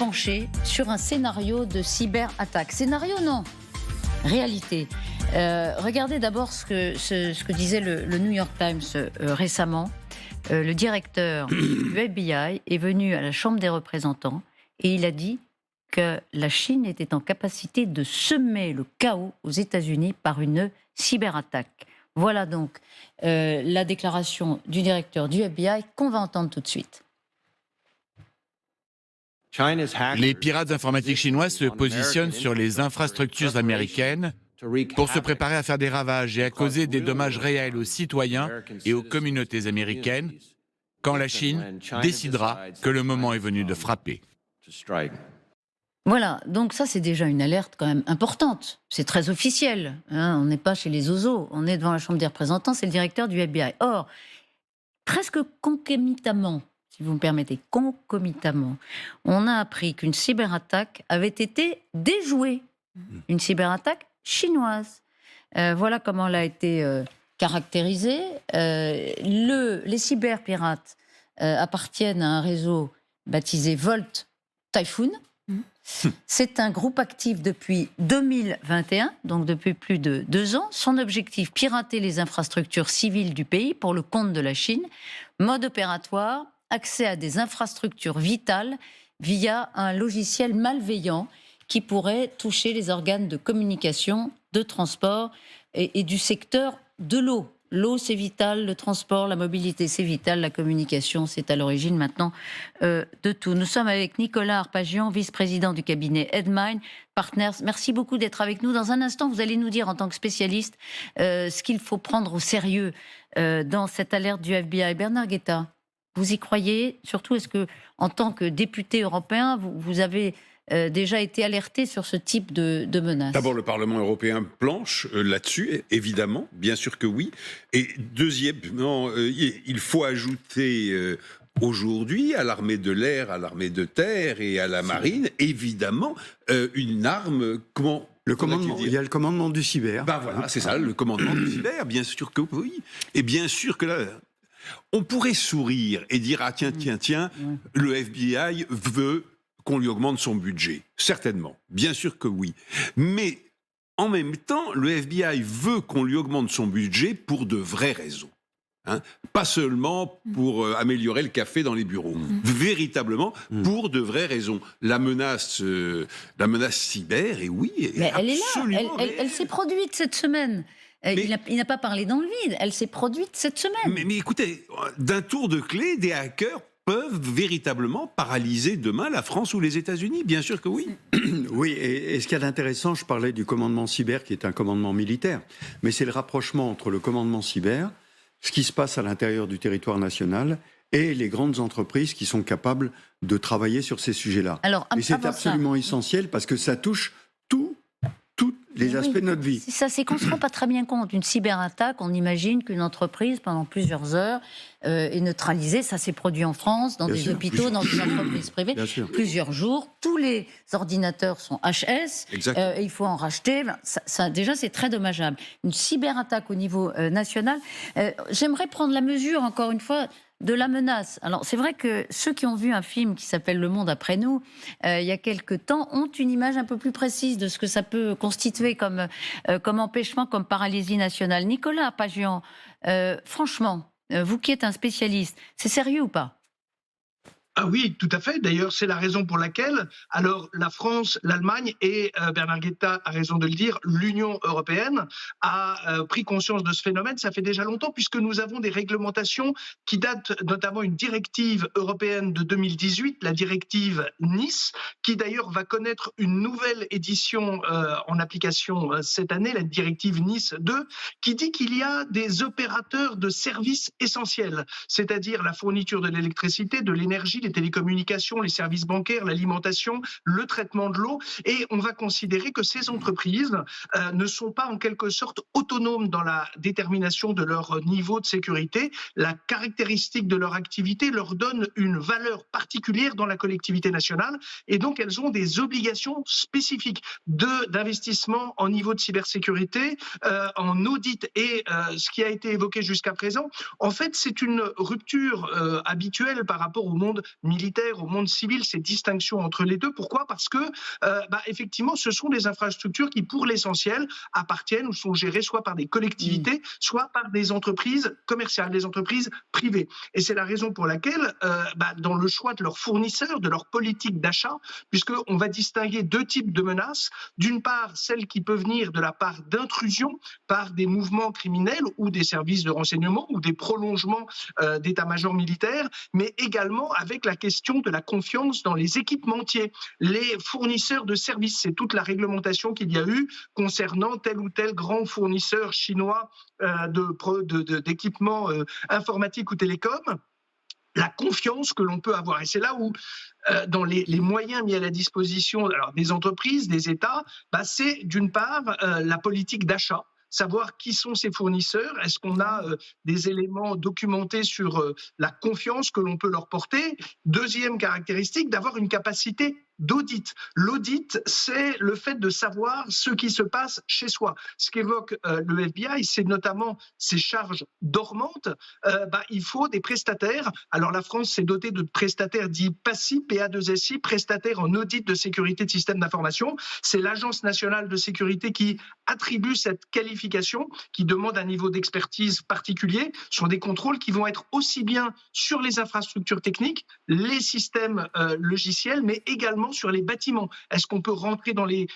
penché sur un scénario de cyberattaque. Scénario, non. Réalité. Regardez d'abord ce que disait le New York Times récemment. Le directeur du FBI est venu à la Chambre des représentants et il a dit que la Chine était en capacité de semer le chaos aux États-Unis par une cyberattaque. Voilà donc la déclaration du directeur du FBI qu'on va entendre tout de suite. Les pirates informatiques chinois se positionnent sur les infrastructures américaines pour se préparer à faire des ravages et à causer des dommages réels aux citoyens et aux communautés américaines quand la Chine décidera que le moment est venu de frapper. Voilà, donc ça c'est déjà une alerte quand même importante. C'est très officiel, hein, on n'est pas chez les ozos, on est devant la Chambre des représentants, c'est le directeur du FBI. Or, presque concomitamment, si vous me permettez, concomitamment, on a appris qu'une cyberattaque avait été déjouée. Une cyberattaque chinoise. Voilà comment elle a été caractérisée. Les cyberpirates appartiennent à un réseau baptisé Volt Typhoon. C'est un groupe actif depuis 2021, donc depuis plus de 2 ans. Son objectif, pirater les infrastructures civiles du pays pour le compte de la Chine. Mode opératoire, accès à des infrastructures vitales via un logiciel malveillant qui pourrait toucher les organes de communication, de transport et du secteur de l'eau. L'eau, c'est vital, le transport, la mobilité, c'est vital, la communication, c'est à l'origine maintenant de tout. Nous sommes avec Nicolas Arpagian, vice-président du cabinet Edmine Partners. Merci beaucoup d'être avec nous. Dans un instant, vous allez nous dire en tant que spécialiste ce qu'il faut prendre au sérieux dans cette alerte du FBI. Bernard Guetta, vous y croyez? Surtout, est-ce que, en tant que député européen, vous avez déjà été alerté sur ce type de menaces? D'abord, le Parlement européen planche là-dessus, évidemment, bien sûr que oui. Et deuxièmement, il faut ajouter aujourd'hui à l'armée de l'air, à l'armée de terre et à la marine, évidemment, une arme... Il y a le commandement du cyber. Ben voilà, c'est ça, le commandement du cyber, bien sûr que oui. Et bien sûr que là... On pourrait sourire et dire « Ah tiens, le FBI veut... » qu'on lui augmente son budget. Certainement. Bien sûr que oui. Mais en même temps, le FBI veut qu'on lui augmente son budget pour de vraies raisons. Hein, pas seulement pour améliorer le café dans les bureaux. Véritablement, pour de vraies raisons. La menace cyber, et oui, mais elle absolument est là. Elle s'est produite cette semaine. Il n'a pas parlé dans le vide. Elle s'est produite cette semaine. Mais écoutez, d'un tour de clé, des hackers peuvent véritablement paralyser demain la France ou les États-Unis, bien sûr que oui. Oui, et ce qu'il y a d'intéressant, je parlais du commandement cyber qui est un commandement militaire, mais c'est le rapprochement entre le commandement cyber, ce qui se passe à l'intérieur du territoire national, et les grandes entreprises qui sont capables de travailler sur ces sujets-là. Et c'est absolument essentiel parce que ça touche tous les aspects de notre vie. C'est qu'on ne se rend pas très bien compte. Une cyberattaque, on imagine qu'une entreprise, pendant plusieurs heures, est neutralisée. Ça s'est produit en France, dans des hôpitaux, dans des entreprises privées. Plusieurs jours. Tous les ordinateurs sont HS. Et il faut en racheter. Déjà, c'est très dommageable. Une cyberattaque au niveau national. J'aimerais prendre la mesure, encore une fois, de la menace. Alors, c'est vrai que ceux qui ont vu un film qui s'appelle Le Monde après nous, il y a quelque temps, ont une image un peu plus précise de ce que ça peut constituer comme empêchement, comme paralysie nationale. Nicolas Arpagian, franchement, vous qui êtes un spécialiste, c'est sérieux ou pas ? Ah oui, tout à fait. D'ailleurs, c'est la raison pour laquelle, alors, la France, l'Allemagne et, Bernard Guetta a raison de le dire, l'Union européenne a pris conscience de ce phénomène. Ça fait déjà longtemps, puisque nous avons des réglementations qui datent notamment une directive européenne de 2018, la directive Nice, qui d'ailleurs va connaître une nouvelle édition en application cette année, la directive Nice 2, qui dit qu'il y a des opérateurs de services essentiels, c'est-à-dire la fourniture de l'électricité, de l'énergie, les télécommunications, les services bancaires, l'alimentation, le traitement de l'eau. Et on va considérer que ces entreprises ne sont pas en quelque sorte autonomes dans la détermination de leur niveau de sécurité. La caractéristique de leur activité leur donne une valeur particulière dans la collectivité nationale. Et donc, elles ont des obligations spécifiques d'investissement en niveau de cybersécurité, en audit. Et ce qui a été évoqué jusqu'à présent, en fait, c'est une rupture habituelle par rapport au monde militaire, au monde civil, ces distinctions entre les deux. Pourquoi ? Parce que, effectivement, ce sont des infrastructures qui, pour l'essentiel, appartiennent ou sont gérées soit par des collectivités, soit par des entreprises commerciales, des entreprises privées. Et c'est la raison pour laquelle, dans le choix de leurs fournisseurs, de leur politique d'achat, puisqu'on va distinguer deux types de menaces. D'une part, celles qui peuvent venir de la part d'intrusion par des mouvements criminels ou des services de renseignement ou des prolongements d'état-major militaire, mais également avec la question de la confiance dans les équipementiers, les fournisseurs de services. C'est toute la réglementation qu'il y a eu concernant tel ou tel grand fournisseur chinois d'équipements informatiques ou télécoms. La confiance que l'on peut avoir. Et c'est là où, dans les moyens mis à la disposition des entreprises, des États, c'est d'une part la politique d'achat, savoir qui sont ces fournisseurs, est-ce qu'on a des éléments documentés sur la confiance que l'on peut leur porter. Deuxième caractéristique, d'avoir une capacité d'audit. L'audit, c'est le fait de savoir ce qui se passe chez soi. Ce qu'évoque le FBI, c'est notamment ces charges dormantes. Il faut des prestataires. Alors la France s'est dotée de prestataires dits PASI, PA2SI, prestataires en audit de sécurité de système d'information. C'est l'Agence nationale de sécurité qui attribue cette qualification, qui demande un niveau d'expertise particulier. Ce sont des contrôles qui vont être aussi bien sur les infrastructures techniques, les systèmes logiciels, mais également sur les bâtiments. Est-ce qu'on peut rentrer dans les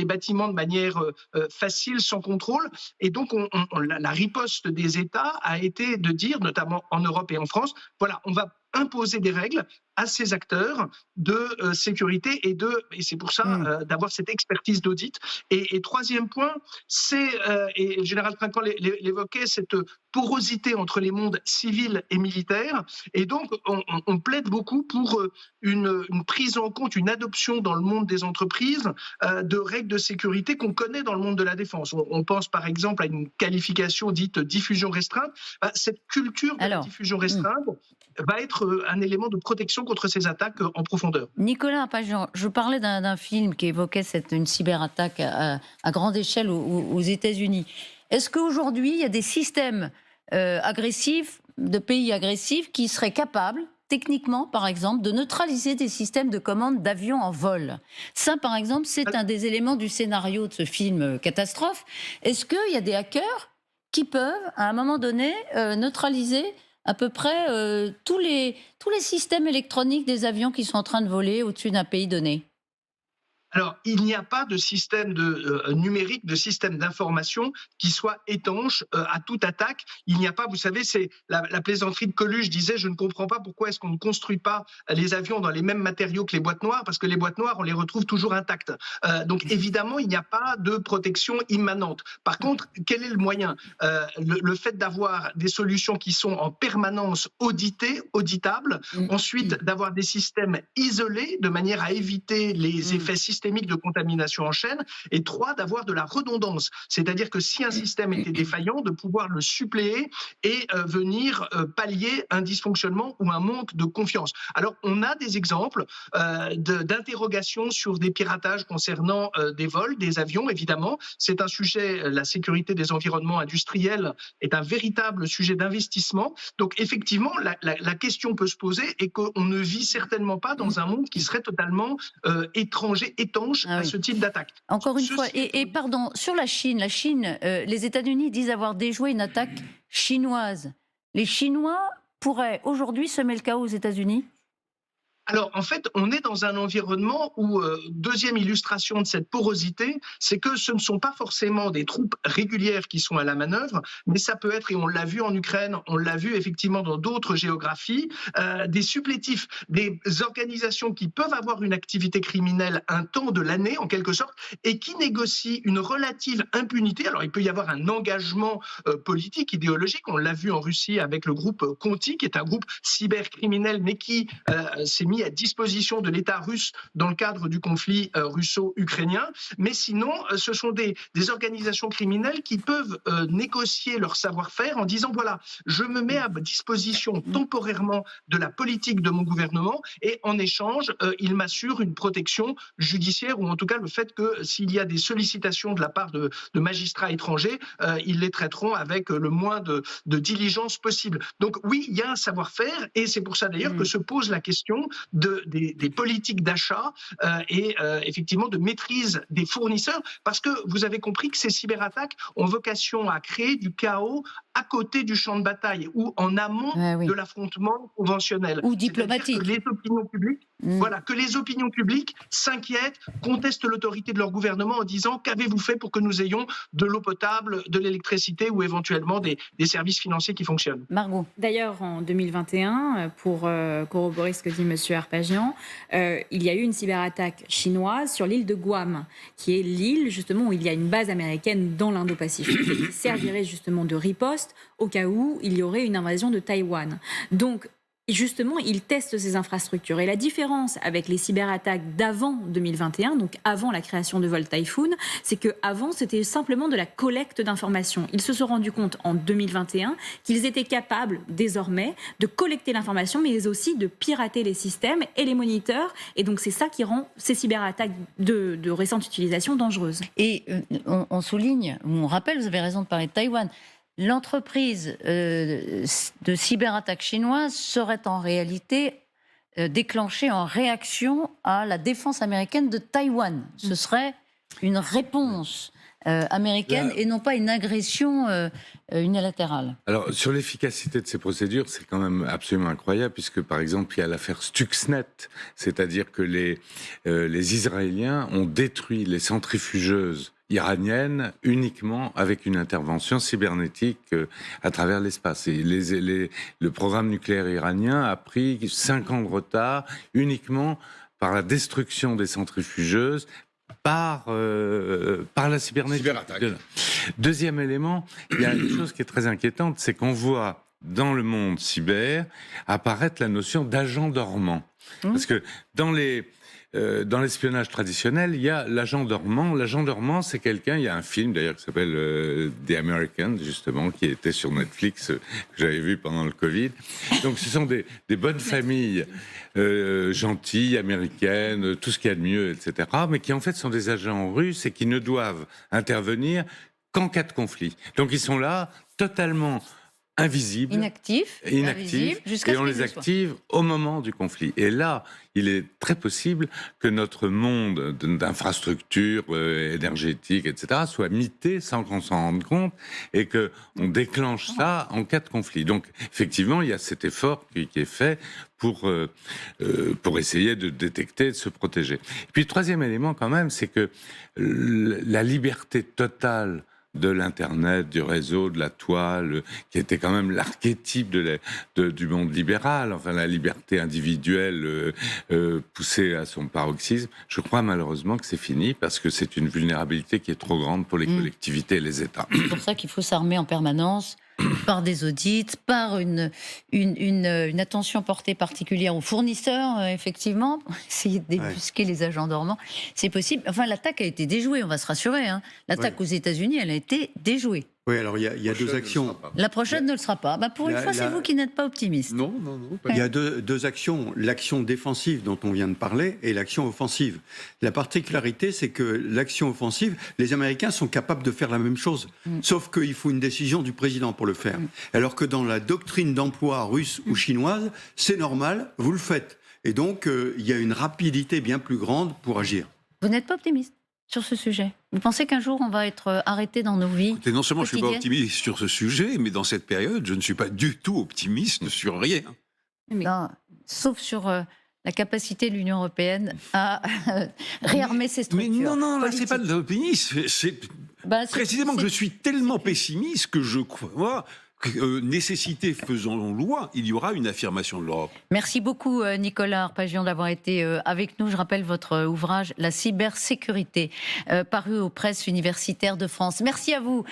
bâtiments de manière facile, sans contrôle? Et donc, la riposte des États a été de dire, notamment en Europe et en France, voilà, on va imposer des règles à ces acteurs de sécurité et c'est pour ça d'avoir cette expertise d'audit. Et troisième point, c'est, et le général Trinquant l'évoquait, cette porosité entre les mondes civils et militaires. Et donc, on plaide beaucoup pour une prise en compte, une adoption dans le monde des entreprises de règles de sécurité qu'on connaît dans le monde de la défense. On pense par exemple à une qualification dite diffusion restreinte. Cette culture de la diffusion restreinte va être un élément de protection contre ces attaques en profondeur. Nicolas Pajan, je parlais d'un film qui évoquait une cyberattaque à grande échelle aux États-Unis. Est-ce qu'aujourd'hui, il y a des systèmes agressifs, de pays agressifs, qui seraient capables, techniquement, par exemple, de neutraliser des systèmes de commande d'avions en vol? Ça, par exemple, c'est un des éléments du scénario de ce film catastrophe. Est-ce qu'il y a des hackers qui peuvent, à un moment donné, neutraliser à peu près tous les systèmes électroniques des avions qui sont en train de voler au-dessus d'un pays donné? Alors, il n'y a pas de système numérique, de système d'information qui soit étanche à toute attaque. Il n'y a pas, vous savez, c'est la plaisanterie de Coluche disait, je ne comprends pas pourquoi est-ce qu'on ne construit pas les avions dans les mêmes matériaux que les boîtes noires, parce que les boîtes noires, on les retrouve toujours intactes. Donc, évidemment, il n'y a pas de protection immanente. Par contre, quel est le moyen? Le fait d'avoir des solutions qui sont en permanence auditées, auditables, ensuite d'avoir des systèmes isolés de manière à éviter les effets systémiques de contamination en chaîne, et 3, d'avoir de la redondance. C'est-à-dire que si un système était défaillant, de pouvoir le suppléer et venir pallier un dysfonctionnement ou un manque de confiance. Alors, on a des exemples d'interrogations sur des piratages concernant des vols, des avions, évidemment. C'est un sujet, la sécurité des environnements industriels est un véritable sujet d'investissement. Donc, effectivement, la question peut se poser et qu'on ne vit certainement pas dans un monde qui serait totalement étranger, étanche à ce type d'attaque. Encore une fois, et pardon, sur la Chine, les États-Unis disent avoir déjoué une attaque chinoise. Les Chinois pourraient aujourd'hui semer le chaos aux États-Unis? Alors, en fait, on est dans un environnement où, deuxième illustration de cette porosité, c'est que ce ne sont pas forcément des troupes régulières qui sont à la manœuvre, mais ça peut être, et on l'a vu en Ukraine, on l'a vu effectivement dans d'autres géographies, des supplétifs, des organisations qui peuvent avoir une activité criminelle un temps de l'année, en quelque sorte, et qui négocient une relative impunité. Alors, il peut y avoir un engagement politique, idéologique, on l'a vu en Russie avec le groupe Conti, qui est un groupe cybercriminel, mais qui s'est mis mis à disposition de l'État russe dans le cadre du conflit russo-ukrainien. Mais sinon, ce sont des organisations criminelles qui peuvent négocier leur savoir-faire en disant, voilà, je me mets à disposition temporairement de la politique de mon gouvernement et en échange, il m'assure une protection judiciaire, ou en tout cas le fait que s'il y a des sollicitations de la part de magistrats étrangers, ils les traiteront avec le moins de diligence possible. Donc oui, il y a un savoir-faire, et c'est pour ça d'ailleurs que se pose la question des politiques d'achat et effectivement de maîtrise des fournisseurs, parce que vous avez compris que ces cyberattaques ont vocation à créer du chaos à côté du champ de bataille ou en amont de l'affrontement conventionnel. Ou diplomatique. Que les opinions publiques, voilà, que les opinions publiques s'inquiètent, contestent l'autorité de leur gouvernement en disant, qu'avez-vous fait pour que nous ayons de l'eau potable, de l'électricité ou éventuellement des services financiers qui fonctionnent. Margot. D'ailleurs, en 2021, pour corroborer ce que dit M. Arpagian, il y a eu une cyberattaque chinoise sur l'île de Guam, qui est l'île justement où il y a une base américaine dans l'Indo-Pacifique et qui servirait justement de riposte au cas où il y aurait une invasion de Taïwan. Donc, justement, ils testent ces infrastructures. Et la différence avec les cyberattaques d'avant 2021, donc avant la création de vol Typhoon, c'est qu'avant, c'était simplement de la collecte d'informations. Ils se sont rendus compte en 2021 qu'ils étaient capables, désormais, de collecter l'information, mais aussi de pirater les systèmes et les moniteurs. Et donc, c'est ça qui rend ces cyberattaques de récente utilisation dangereuses. Et on souligne, on rappelle, vous avez raison de parler de Taïwan, l'entreprise de cyberattaque chinoise serait en réalité déclenchée en réaction à la défense américaine de Taïwan. Ce serait une réponse américaine et non pas une agression unilatérale. Alors, sur l'efficacité de ces procédures, c'est quand même absolument incroyable, puisque, par exemple, il y a l'affaire Stuxnet, c'est-à-dire que les Israéliens ont détruit les centrifugeuses iranienne uniquement avec une intervention cybernétique à travers l'espace. Et le programme nucléaire iranien a pris 5 ans de retard uniquement par la destruction des centrifugeuses, par la cybernétique. Deuxième élément, il y a une chose qui est très inquiétante, c'est qu'on voit dans le monde cyber apparaître la notion d'agent dormant. Parce que dans l'espionnage traditionnel, il y a l'agent dormant. L'agent dormant, c'est quelqu'un, il y a un film d'ailleurs qui s'appelle The Americans, justement, qui était sur Netflix, que j'avais vu pendant le Covid. Donc ce sont des bonnes familles gentilles, américaines, tout ce qu'il y a de mieux, etc., mais qui en fait sont des agents russes et qui ne doivent intervenir qu'en cas de conflit. Donc ils sont là, totalement invisibles, inactifs, et on les active au moment du conflit. Et là, il est très possible que notre monde d'infrastructures énergétiques, etc., soit mité sans qu'on s'en rende compte et qu'on déclenche ça en cas de conflit. Donc, effectivement, il y a cet effort qui est fait pour essayer de détecter et de se protéger. Et puis, le troisième élément, quand même, c'est que la liberté totale de l'Internet, du réseau, de la toile, qui était quand même l'archétype du monde libéral, enfin la liberté individuelle poussée à son paroxysme, je crois malheureusement que c'est fini, parce que c'est une vulnérabilité qui est trop grande pour les collectivités et les États. C'est pour ça qu'il faut s'armer en permanence par des audits, par une attention portée particulière aux fournisseurs, effectivement, pour essayer de débusquer les agents dormants. C'est possible. Enfin, l'attaque a été déjouée, on va se rassurer. Hein. L'attaque aux États-Unis, elle a été déjouée. Oui, alors il y a deux actions. La prochaine ne le sera pas. Bah, pour une fois, c'est vous qui n'êtes pas optimiste. Non. Il y a deux actions, l'action défensive dont on vient de parler et l'action offensive. La particularité, c'est que l'action offensive, les Américains sont capables de faire la même chose, sauf qu'il faut une décision du président pour le faire. Alors que dans la doctrine d'emploi russe ou chinoise, c'est normal, vous le faites. Et donc, il y a une rapidité bien plus grande pour agir. Vous n'êtes pas optimiste sur ce sujet? Vous pensez qu'un jour on va être arrêté dans nos vies? Non seulement je ne suis pas optimiste sur ce sujet, mais dans cette période, je ne suis pas du tout optimiste sur rien. Non, sauf sur la capacité de l'Union européenne à réarmer ses structures. Mais non, là, c'est pas de l'optimisme. C'est précisément que je suis tellement pessimiste que je crois... nécessité faisant loi, il y aura une affirmation de l'Europe. Merci beaucoup Nicolas Arpagian d'avoir été avec nous. Je rappelle votre ouvrage « La cybersécurité » paru aux presses universitaires de France. Merci à vous.